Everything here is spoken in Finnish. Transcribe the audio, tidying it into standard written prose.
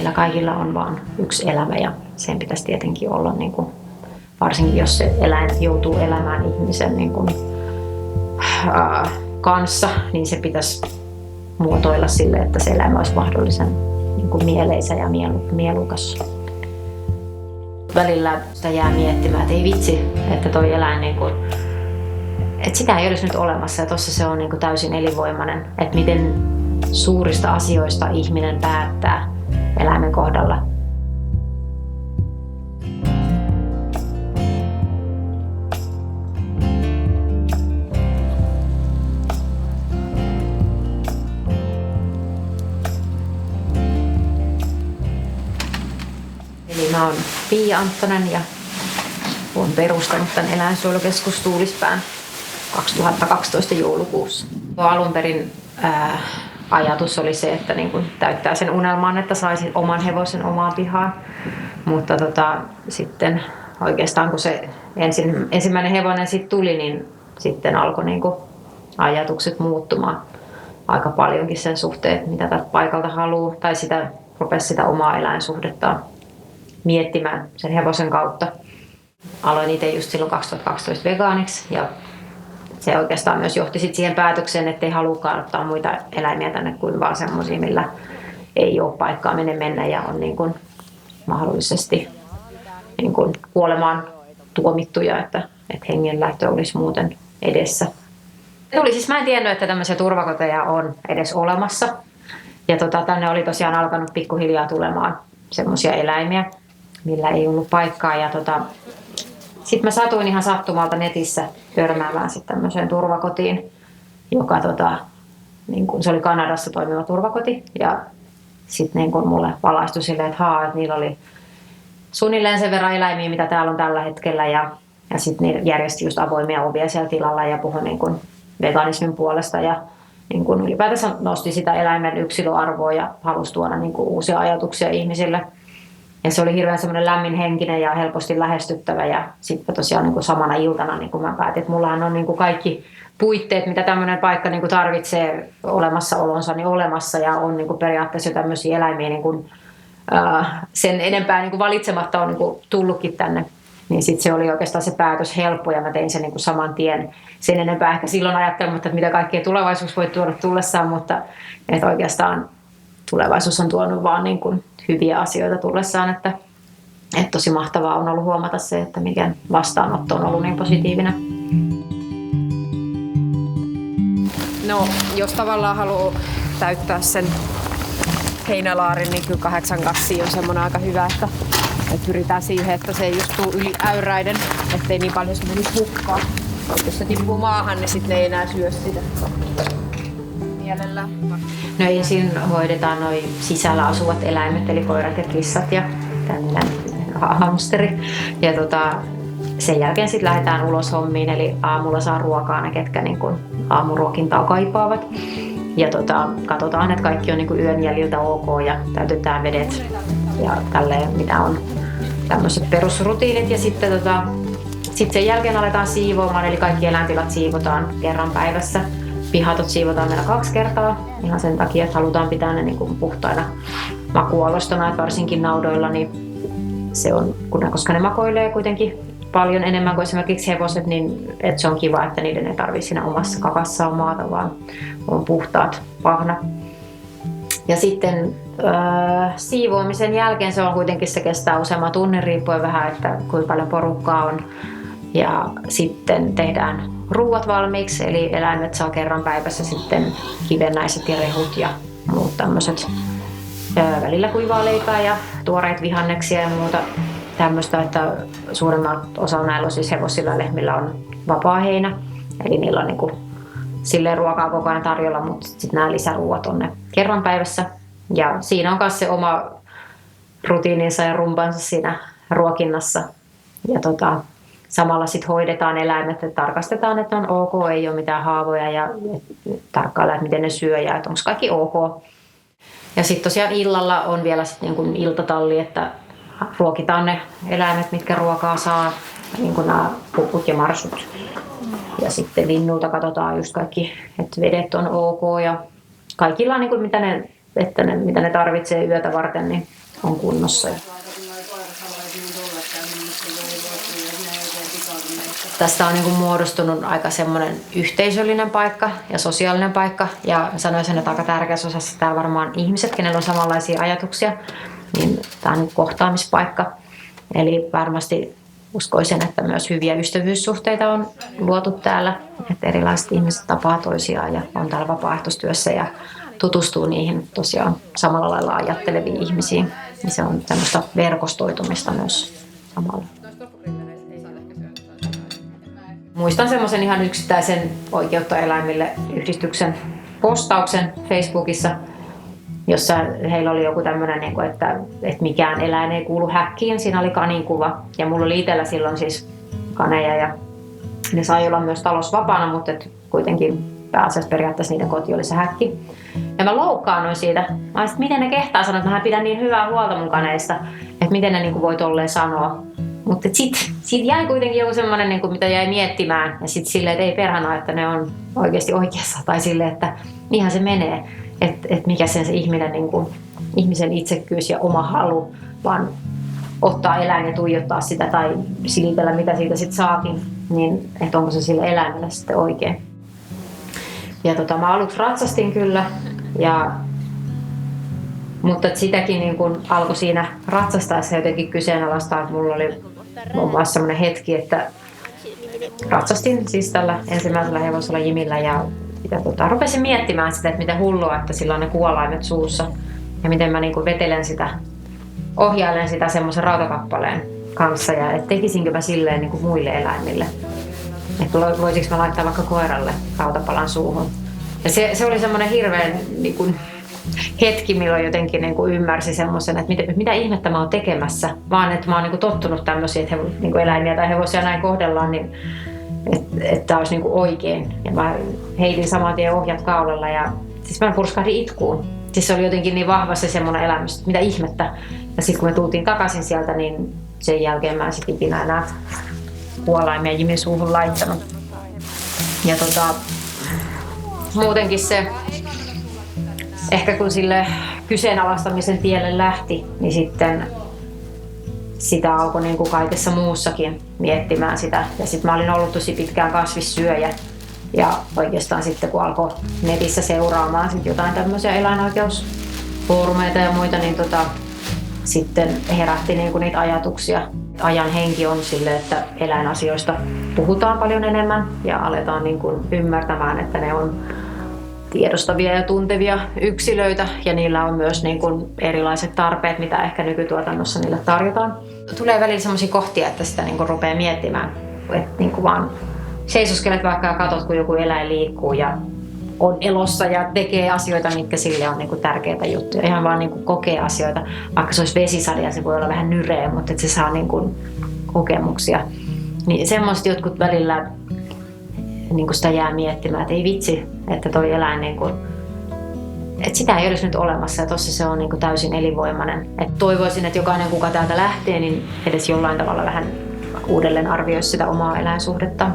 meillä kaikilla on vain yksi elämä ja sen pitäisi tietenkin olla, niin kuin, varsinkin jos se eläin joutuu elämään ihmisen niin kuin, kanssa, niin se pitäisi muotoilla sille, että se elämä olisi mahdollisen niin kuin mieleisä ja mielukas. Välillä sitä jää miettimään, että ei vitsi, että toi eläin, niin kuin, että sitä ei olisi nyt olemassa ja tuossa se on niin kuin täysin elinvoimainen, että miten suurista asioista ihminen päättää eläimen kohdalla. Eli mä oon Pia Anttonen ja olen perustanut tämän eläinsuojelukeskus Tuulispään 2012 joulukuussa. Alun perin ajatus oli se, että niin kun täyttää sen unelman, että saisi oman hevosen omaan pihaan. Mutta sitten oikeastaan kun se ensimmäinen hevonen sitten tuli, niin sitten alkoi niin kun ajatukset muuttumaan aika paljonkin sen suhteen, mitä tältä paikalta haluaa. Tai rupesi sitä omaa eläinsuhdettaan miettimään sen hevosen kautta. Aloin itse just silloin 2012 vegaaniksi ja se oikeastaan myös johti sit siihen päätökseen, että ei halukaan ottaa muita eläimiä tänne kuin vaan semmoisia, millä ei ole paikkaa mennä ja on niin kuin mahdollisesti niin kuin kuolemaan tuomittuja, että hengenlähtö olisi muuten edessä. Mä en tiennyt, että tämmöisiä turvakoteja on edes olemassa. Ja tänne oli tosiaan alkanut pikkuhiljaa tulemaan semmoisia eläimiä, millä ei ollut paikkaa. Ja sitten mä satuin ihan sattumalta netissä törmäämään sitten tämmöiseen turvakotiin, joka niin kun, se oli Kanadassa toimiva turvakoti. Ja sitten niin kun mulle valaistui silleen, että niillä oli suunnilleen sen verran eläimiä, mitä täällä on tällä hetkellä. Ja sitten ne järjesti just avoimia ovia siellä tilalla ja puhui niin kun veganismin puolesta. Ja niin kun ylipäätänsä nosti sitä eläimen yksilöarvoa ja halusi tuoda niin kun uusia ajatuksia ihmisille. Ja se oli hirveän semmoinen lämminhenkinen ja helposti lähestyttävä. Ja sitten tosiaan niin kuin samana iltana niin kuin mä päätin, että mullahan on niin kuin kaikki puitteet, mitä tämmöinen paikka niin kuin tarvitsee olemassaolonsa, niin olemassa. Ja on niin kuin periaatteessa jo tämmöisiä eläimiä niin kuin, sen enempää niin kuin valitsematta on niin kuin tullutkin tänne. Niin sitten se oli oikeastaan se päätös helppo ja mä tein sen niin kuin saman tien. Sen enempää ehkä silloin ajattelematta, että mitä kaikkea tulevaisuus voi tuoda tullessaan, mutta että oikeastaan tulevaisuus on tuonut vaan niin kuin hyviä asioita tullessaan, että tosi mahtavaa on ollut huomata se, että miten vastaanotto on ollut niin positiivinen. No, jos tavallaan haluaa täyttää sen heinälaarin, niin kyllä 8 kassia on semmoinen aika hyvä, että pyritään siihen, että se ei just tule yli äyräiden, ettei niin paljon se menisi hukkaan. Jos se tippuu maahan, niin sitten ne ei enää syö sitä mielellään. No ensin hoidetaan noi sisällä asuvat eläimet, eli koirat ja kissat ja tämmöinen hamsteri. Ja sen jälkeen sitten lähdetään ulos hommiin, eli aamulla saa ruokaa ne, ketkä niin kun aamuruokintaa kaipaavat. Ja katsotaan, että kaikki on niin kun yön jäljiltä ok ja täytetään vedet ja tälleen, mitä on tämmöiset perusrutiinit. Ja sitten sen jälkeen aletaan siivoamaan, eli kaikki eläintilat siivotaan kerran päivässä. Pihatot siivotaan meillä 2 kertaa ihan sen takia, että halutaan pitää ne niin kuin puhtaina makualostona, että varsinkin naudoilla, niin se on, koska ne makoilee kuitenkin paljon enemmän kuin esimerkiksi hevoset, niin että se on kiva, että niiden ei tarvitse siinä omassa kakassaan maata, vaan on puhtaat pahnat. Ja sitten siivoamisen jälkeen se on kuitenkin, se kestää useamman tunnin riippuen vähän, että kuinka paljon porukkaa on. Ja sitten tehdään ruuat valmiiksi, eli eläimet saa kerran päivässä sitten kivennäiset ja rehut ja muut tämmöiset. Välillä kuivaa leipää ja tuoreet vihanneksia ja muuta tämmöistä, että suurimman osalla näillä on siis hevosilla ja lehmillä on vapaa heinä. Eli niillä on niinku silleen ruokaa koko ajan tarjolla, mutta sitten nämä lisäruuat on ne kerran päivässä. Ja siinä on myös se oma rutiininsa ja rumpansa siinä ruokinnassa. Ja samalla sitten hoidetaan eläimet, että tarkastetaan, että on ok, ei ole mitään haavoja ja tarkkaillaan, että miten ne syö ja että onko kaikki ok. Ja sitten tosiaan illalla on vielä sit niin kuin iltatalli, että ruokitaan ne eläimet, mitkä ruokaa saa, niin kuin nämä puput ja marsut. Ja sitten linnulta katsotaan just kaikki, että vedet on ok ja kaikilla on niin kuin, mitä ne että ne, mitä ne tarvitsee yötä varten, niin on kunnossa. Tästä on niin kuin muodostunut aika semmoinen yhteisöllinen paikka ja sosiaalinen paikka. Ja sanoisin, että aika tärkeässä osassa tämä varmaan ihmiset, kenellä on samanlaisia ajatuksia, niin tämä on niin kohtaamispaikka. Eli varmasti uskoisin, että myös hyviä ystävyyssuhteita on luotu täällä. Että erilaiset ihmiset tapaa toisiaan ja on täällä vapaaehtoistyössä ja tutustuu niihin tosiaan samalla lailla ajatteleviin ihmisiin. Niin se on tämmöistä verkostoitumista myös samalla. Muistan semmoisen ihan yksittäisen Oikeutta eläimille -yhdistyksen postauksen Facebookissa, jossa heillä oli joku tämmöinen, että mikään eläin ei kuulu häkkiin. Siinä oli kanin kuva ja mulla oli itsellä silloin siis kaneja ja ne sai olla myös talossa vapaana, mutta kuitenkin pääasiassa periaatteessa niiden koti oli se häkki. Ja mä loukkaannuin siitä. Mä ajattelin, että miten ne kehtaa sanoa, että mä pidän niin hyvää huolta mun kaneista, että miten ne voi tolleen sanoa. Mutta siitä jäi kuitenkin joku semmoinen, mitä jäi miettimään. Ja sitten silleen, että ei perhana, että ne on oikeasti oikeassa. Tai silleen, että niinhän se menee. Että mikä sen se ihminen, ihmisen itsekkyys ja oma halu, vaan ottaa eläin ja tuijottaa sitä tai silitellä, mitä siitä sitten saakin. Niin, että onko se sille eläimelle sitten oikein. Ja mä aluksi ratsastin kyllä. Mutta sitäkin alkoi siinä ratsastaessa jotenkin kyseenalaistaa, että mulla oli muun muassa sellainen hetki, että ratsastin siis tällä ensimmäisellä hevosella Jimillä ja rupesin miettimään sitä, että miten hullua, että sillä on ne kuolaimet suussa ja miten mä vetelen sitä, ohjailen sitä semmoisen rautakappaleen kanssa ja että tekisinkö mä silleen muille eläimille. Että voisinko mä laittaa vaikka koiralle rautapalan suuhun. Ja se oli semmoinen hirveän hetki, milloin jotenkin ymmärsi semmoisen, että mitä ihmettä mä oon tekemässä, vaan että mä oon tottunut tämmöisiä, että eläimiä tai hevosia näin kohdellaan, niin että tää olisi oikein. Ja mä heitin saman tien ohjat kaulalla ja siis mä purskahdin itkuun. Siis se oli jotenkin niin vahva se semmoinen elämys, että mitä ihmettä. Ja sitten kun me tultiin takaisin sieltä, niin sen jälkeen mä en sitten ikinä enää kuolaimia Jimin suuhun laittanut. Ja muutenkin se, ehkä kun sille kyseenalaistamisen tielle lähti, niin sitten sitä alkoi kaikessa muussakin miettimään sitä. Ja sitten mä olin ollut tosi pitkään kasvissyöjä. Ja oikeastaan sitten kun alkoi netissä seuraamaan sit jotain tämmöisiä eläinoikeusfoorumeita ja muita, niin sitten herätti niitä ajatuksia. Ajan henki on sille, että eläinasioista puhutaan paljon enemmän ja aletaan ymmärtämään, että ne on tiedostavia ja tuntevia yksilöitä ja niillä on myös erilaiset tarpeet, mitä ehkä nykytuotannossa niille tarjotaan. Tulee välillä sellaisia kohtia, että sitä rupeaa miettimään, että vaan seisoskelet vaikka ja katot, kun joku eläin liikkuu ja on elossa ja tekee asioita, mitkä sille on tärkeitä juttuja. Ihan vaan kokee asioita, vaikka se olisi vesisade ja se voi olla vähän nyreä, mutta että se saa kokemuksia. Niin semmoista jotkut välillä sitä jää miettimään, että ei vitsi, että toi eläin että sitä ei olisi nyt olemassa ja tossa se on täysin elinvoimainen. Et toivoisin, että jokainen kuka täältä lähtee, niin edes jollain tavalla vähän uudelleen arvioisi sitä omaa eläinsuhdetta.